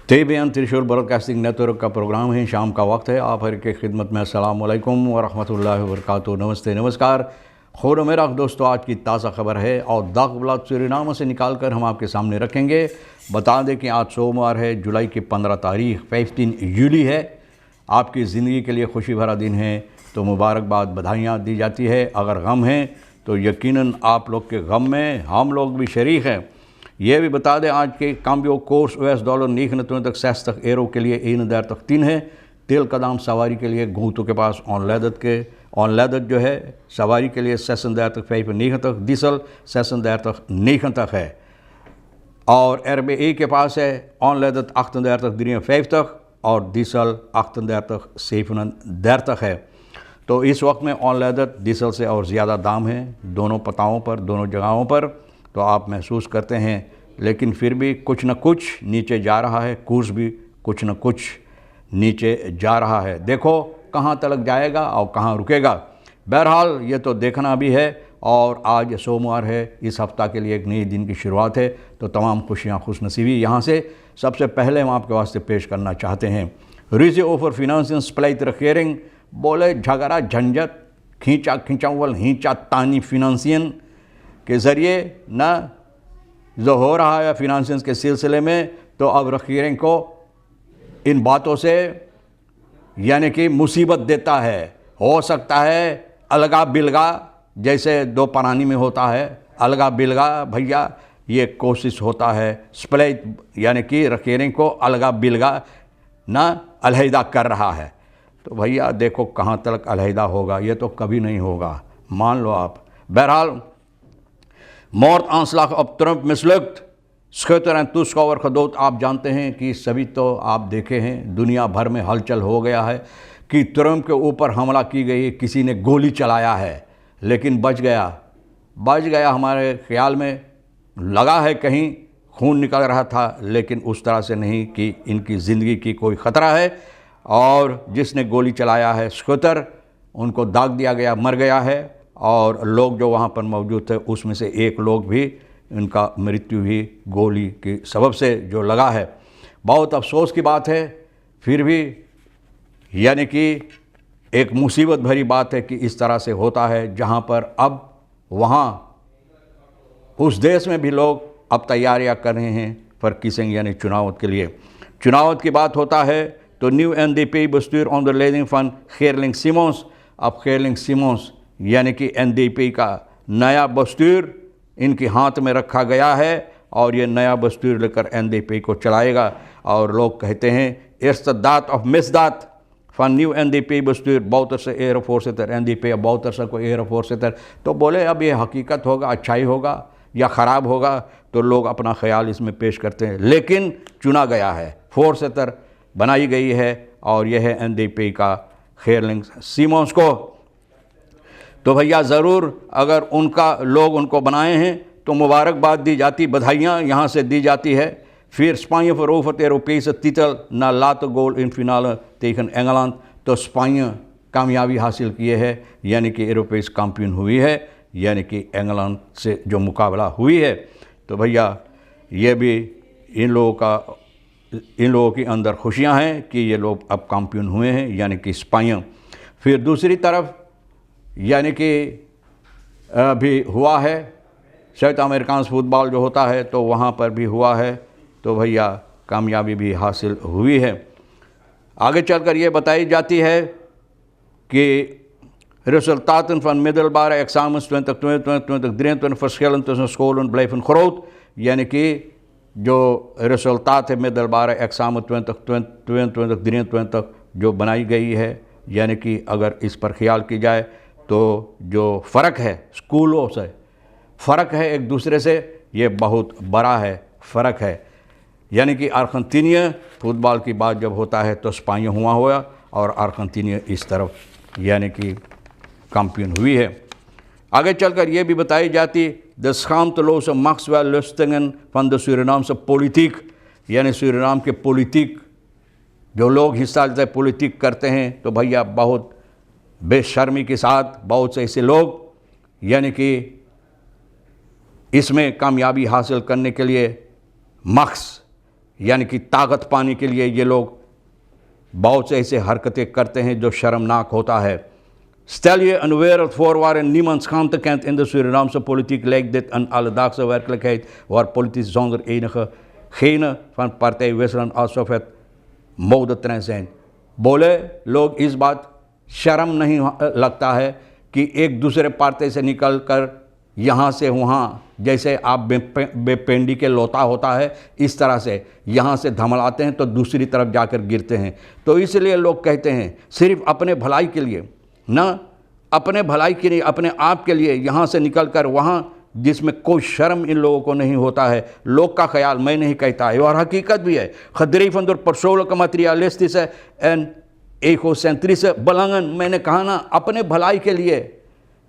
तेबियन त्रिशूल broadcasting network का programme है। शाम का वक्त है। आप हर की खिदमत में अस्सलाम वालेकुम व रहमतुल्लाहि व बरकातुहू। नमस्ते नमस्कार। खौर मेरा दोस्तों, आज की ताज़ा खबर है और दाग ब्लाद सूरीनाम से निकाल कर हम आपके सामने रखेंगे। बता दें कि आज सोमवार है, जुलाई की 15 तारीख 15 यूली है। आपकी ज़िंदगी के लिए खुशी भरा दिन है तो मुबारकबाद, बधाइयाँ दी जाती है। अगर गम है तो यकीनन आप लोग के गम में हम लोग भी शरीक हैं। ये भी बता दें, आज के काम्बियो कोर्स $US 9 तक 60 एरो के लिए 1 तक 3 है। तेल कदाम सवारी के लिए गूतों के पास ऑन लेदत जो है सवारी के लिए 60 तक 5 तक डीजल 60 तक 9 तक है। और RBE के पास है ऑन लेदत 38 तक 5 तक और डीजल 38 तक 7 तक है। तो इस वक्त में ऑन लेदत डीजल से और ज़्यादा दाम है दोनों पताओं पर, दोनों जगहों पर, तो आप महसूस करते हैं। लेकिन फिर भी कुछ न कुछ नीचे जा रहा है, कोर्स भी कुछ न कुछ नीचे जा रहा है। देखो कहाँ तक जाएगा और कहाँ रुकेगा। बहरहाल ये तो देखना भी है। और आज सोमवार है, इस हफ्ता के लिए एक नई दिन की शुरुआत है, तो तमाम खुशियाँ खुशनसीबी यहाँ से सबसे पहले हम आपके वास्ते पेश करना चाहते हैं। रिजे ओफर फिनांसियल स्प्लाइट रखेरिंग बोले झगड़ा झंझट खींचा खिंचावल हिंचा तानी फिनांसियन के ज़रिए न जो हो रहा है फिनांसियंस के सिलसिले में, तो अब रखीरें को इन बातों से यानी कि मुसीबत देता है। हो सकता है अलगा बिलगा, जैसे दो परानी में होता है अलगा बिलगा, भैया ये कोशिश होता है स्प्लिट यानी कि रखीरें को अलगा बिलगा न अलहदा कर रहा है। तो भैया देखो कहाँ तक अलहदा होगा, ये तो कभी नहीं होगा, मान लो आप। बहरहाल मोर्दानslag अब ट्रंप मिसलुक्ड स्कूटर एंड टूस्कॉवर खदोत, आप जानते हैं कि सभी तो आप देखे हैं, दुनिया भर में हलचल हो गया है कि ट्रंप के ऊपर हमला की गई, किसी ने गोली चलाया है लेकिन बच गया। हमारे ख्याल में लगा है कहीं खून निकल रहा था, लेकिन उस तरह से नहीं कि इनकी ज़िंदगी की कोई ख़तरा है। और जिसने गोली चलाया है स्कूटर, उनको दाग दिया गया, मर गया है। और लोग जो वहाँ पर मौजूद थे उसमें से एक लोग भी, उनका मृत्यु भी गोली के सबब से जो लगा है। बहुत अफसोस की बात है, फिर भी यानी कि एक मुसीबत भरी बात है कि इस तरह से होता है, जहाँ पर अब वहाँ उस देश में भी लोग अब तैयारियाँ कर रहे हैं फर्किसिंग यानी चुनाव के लिए। चुनाव की बात होता है तो new NDP bestuur onder leiding van Geerling Simons। अब गेरलिंग सिमोन्स यानी कि NDP का नया बस्तूर इनके हाथ में रखा गया है और ये नया बस्तूर लेकर NDP को चलाएगा। और लोग कहते हैं इर्तदात ऑफ मिसदात फन न्यू NDP बस्तूर बहुत से एयर फोर्स तर NDP बहुत से को एयर फोर्स तर। तो बोले अब ये हकीकत होगा, अच्छाई होगा या ख़राब होगा, तो लोग अपना ख्याल इसमें पेश करते हैं। लेकिन चुना गया है, फोर्स तर बनाई गई है और यह है NDP का गेरलिंग सिमोन्स को। तो भैया ज़रूर अगर उनका लोग उनको बनाए हैं तो मुबारकबाद दी जाती, बधाइयाँ यहाँ से दी जाती है। फिर स्पाइन फरोफत यूरोपीस तितल ना लात गोल इन फिनाल tegen इंग्लैंड, तो स्पाइन कामयाबी हासिल किए है यानी कि यूरोपीस चैंपियन हुई है, यानी कि इंग्लैंड से जो मुकाबला हुई है। तो भैया ये भी इन लोगों के अंदर खुशियाँ हैं कि ये लोग अब चैंपियन हुए हैं यानी कि स्पाइन। फिर दूसरी तरफ यानी कि भी हुआ है साउथ अमेरिकन फुटबॉल जो होता है, तो वहाँ पर भी हुआ है, तो भैया कामयाबी भी हासिल हुई है। आगे चलकर ये बताई जाती है कि resultaten van middelbare examens 2022-2023 verschillen tussen scholen blijven groot, यानी कि जो रिजल्टात है मिडलबार एग्ज़ाम 2022-23 तक जो बनाई गई है, यानी कि अगर इस पर ख्याल की जाए तो जो फ़र्क है स्कूलों से, फ़र्क है एक दूसरे से, ये बहुत बड़ा है, फ़र्क है। यानी कि अर्जेंटीना फुटबॉल की बात जब होता है तो स्पाइन हुआ और अर्जेंटीना इस तरफ यानी कि चैंपियन हुई है। आगे चलकर ये भी बताई जाती de schaamteloze machtswellustingen van de Surinaamse politiek, यानी सूरीनाम के पॉलिटिक जो लोग हिस्सा लेते पॉलिटिक करते हैं, तो भैया बहुत बेशर्मी के साथ बहुत से ऐसे लोग यानी कि इसमें कामयाबी हासिल करने के लिए मक्स यानी कि ताकत पाने के लिए ये लोग बहुत से ऐसे हरकतें करते हैं जो शर्मनाक होता है। Stel je een wereld voor waarin niemand schaamte kent in de Surinaamse politiek, lijkt dit een alledaagse werkelijkheid waar politici zonder enige genen van partij wisselen alsof het modetrend zijn। बोले लोग इस बात शर्म नहीं लगता है कि एक दूसरे पार्टी से निकल कर यहाँ से वहाँ, जैसे आप बेपेंडी के लोता होता है इस तरह से यहाँ से धमलाते हैं तो दूसरी तरफ जाकर गिरते हैं। तो इसलिए लोग कहते हैं सिर्फ अपने भलाई के लिए, ना अपने भलाई के लिए, अपने आप के लिए यहाँ से निकल कर वहाँ, जिसमें कोई शर्म इन लोगों को नहीं होता है। लोग का ख्याल मैं नहीं कहता है और हकीकत भी है। Gedreven door persoonlijke materialistische en egocentrische belangen, मैंने कहा ना, अपने भलाई के लिए,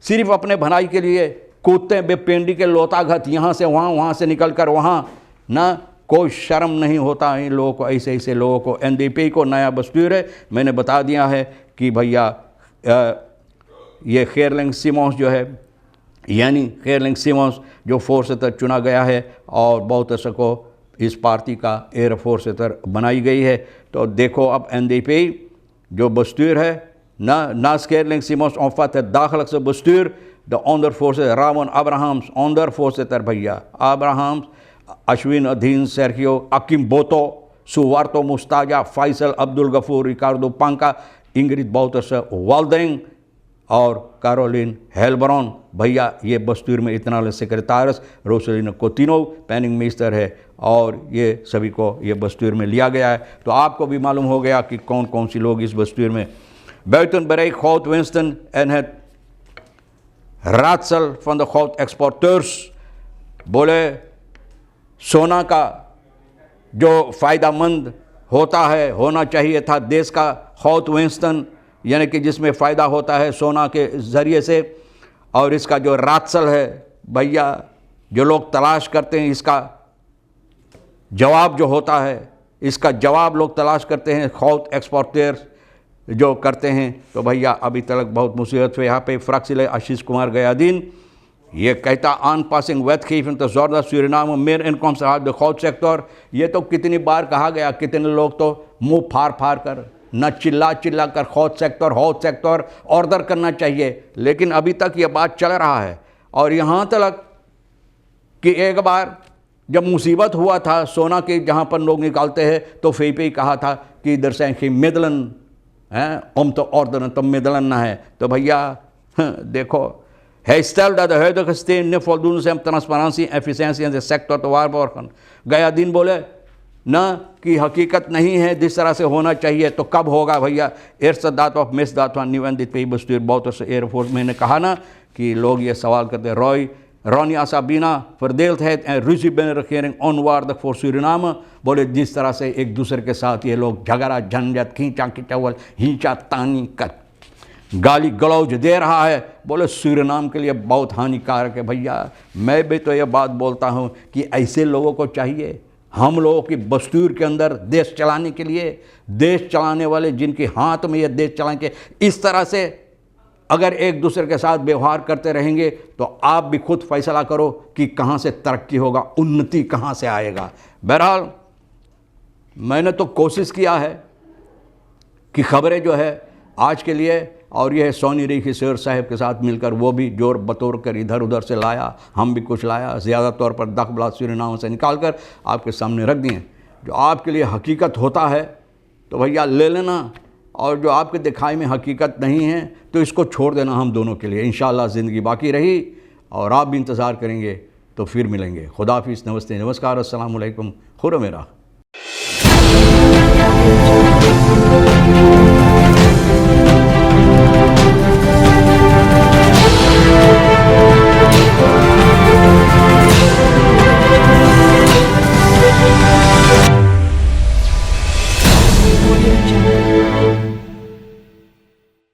सिर्फ अपने भलाई के लिए कूदते हैं बेपेंडी के लोताघत, यहाँ से वहाँ, वहाँ से निकल कर वहाँ, ना कोई शर्म नहीं होता इन लोगों को, ऐसे ऐसे लोगों को। NDP को नया दस्तूर है, मैंने बता दिया है कि भैया ये Geerling Simons जो है, यानी Geerling Simons जो फोर्सेटर चुना गया है और बहुत ऐसे को इस पार्टी का एयर फोर्सेटर बनाई गई है। तो देखो अब NDP जो bestuur है na Geerling Simons omvat het dagelijkse bestuur de ondervoorzitter Ramon Abrahams, ondervoorzitter भैया Abrahams, Ashwin Adhin, Sergio Akimboto, Suwarto Mustaja, Faisal Abdul Ghafoor, Ricardo Panca, Ingrid Bouterse Walding और कैरोलिन हेलब्रॉन भैया ये बस्तूर में इतना सेक्रेटारस रोसलिना कोटिनो पैनिंग मिनिस्टर है और ये सभी को ये बस्तूर में लिया गया है। तो आपको भी मालूम हो गया कि कौन कौन सी लोग इस बस्तूर में। Buiten bereik goud winsten en het raadsel van de goudexporteurs, बोले सोना का जो फ़ायदामंद होता है, होना चाहिए था देश का गोud winsten, यानी कि जिसमें फ़ायदा होता है सोना के ज़रिए से, और इसका जो रात्सल है भैया जो लोग तलाश करते हैं, इसका जवाब जो होता है, इसका जवाब लोग तलाश करते हैं, गोud एक्सपोर्टर्स जो करते हैं। तो भैया अभी तक बहुत मुसीबत हुई। यहाँ पे फ्रैक्चुअली आशीष कुमार गयादीन ये कहता aanpassing wetgeving te zorgen dat Suriname meer inkomsten had, de goudsector। ये तो कितनी बार कहा गया, कितने लोग तो मुंह फाड़ फाड़ कर न चिल्ला चिल्ला कर हौद सेक्टर ऑर्डर करना चाहिए, लेकिन अभी तक ये बात चल रहा है। और यहाँ तक कि एक बार जब मुसीबत हुआ था सोना के जहाँ पर लोग निकालते हैं तो फेपे ही कहा था कि इधर से कि मिदलन हैं om te ordenen, तो मिदलन ना है। तो भैया देखो, hij stelt dat de huidige systeem niet voldoende zijn om transparantie en efficiëntie in de sector te waarborgen। Gayadin बोले ना कि हकीकत नहीं है जिस तरह से होना चाहिए, तो कब होगा भैया। eerste daad of misdaad van nieuw NDP bestuur Bouterse air force. मैंने कहा ना कि लोग ये सवाल करते हैं, Ronnie Sabina, verdeeldheid en ruzie binnen regering onwaardig voor Suriname। बोले जिस तरह से एक दूसरे के साथ ये लोग झगड़ा झंझट खींचा खिंचावल हिंचा तानी कर गाली गलौज दे रहा है, बोले सूरीनाम के लिए बहुत हानिकारक है। भैया मैं भी तो ये बात बोलता हूँ कि ऐसे लोगों को चाहिए हम लोगों की बस्तूर के अंदर देश चलाने के लिए, देश चलाने वाले जिनके हाथ में ये देश चलाने के, इस तरह से अगर एक दूसरे के साथ व्यवहार करते रहेंगे तो आप भी खुद फैसला करो कि कहाँ से तरक्की होगा, उन्नति कहाँ से आएगा। बहरहाल मैंने तो कोशिश किया है कि खबरें जो है आज के लिए, और यह सोनी रिखी शेर साहब के साथ मिलकर वो भी जोर बतोर कर इधर उधर से लाया, हम भी कुछ लाया, ज़्यादा तौर पर दखबला सूरीनाम से निकाल कर आपके सामने रख दिए। जो आपके लिए हकीकत होता है तो भैया ले लेना, और जो आपके दिखाई में हकीकत नहीं है तो इसको छोड़ देना हम दोनों के लिए। इंशाअल्लाह ज़िंदगी बाकी रही और आप भी इंतज़ार करेंगे तो फिर मिलेंगे। खुदा हाफिज़, नमस्ते, नमस्कार, अस्सलाम वालेकुम, खुदा मेरा।